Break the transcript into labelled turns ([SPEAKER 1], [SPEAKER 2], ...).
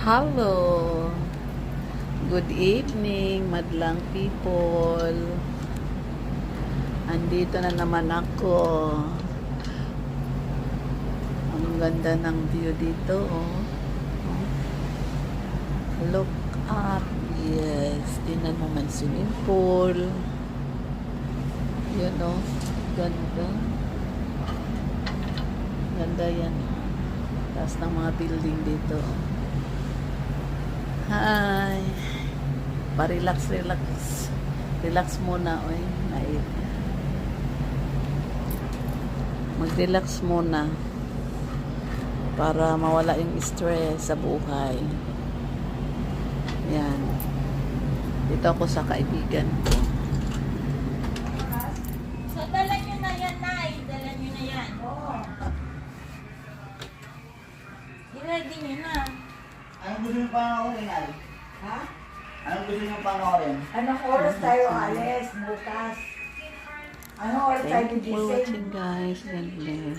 [SPEAKER 1] Hello. Good evening, madlang people. Andito na naman ako. Ang ganda ng view dito, oh. Look up. Yes. Tingnan mo man swimming pool. Yan, oh. Ganda. Ganda yan. Taas ng mga building dito. Hi. Pa-relax, relax. Relax muna, oy. Mag-relax muna para mawala yung stress sa buhay. Yan. Dito ako sa kaibigan ko.
[SPEAKER 2] So, dala nyo na yan, Nay. Dala nyo na yan. Oo. I-ready nyo na.
[SPEAKER 3] Anong gusto nyo panoorin, Al?
[SPEAKER 2] Ha?
[SPEAKER 3] Anong gusto nyo panoorin?
[SPEAKER 4] Anong oras tayo alis? Bukas. Anong oras tayo
[SPEAKER 1] Thank you for
[SPEAKER 4] gising?
[SPEAKER 1] watching, guys. God bless.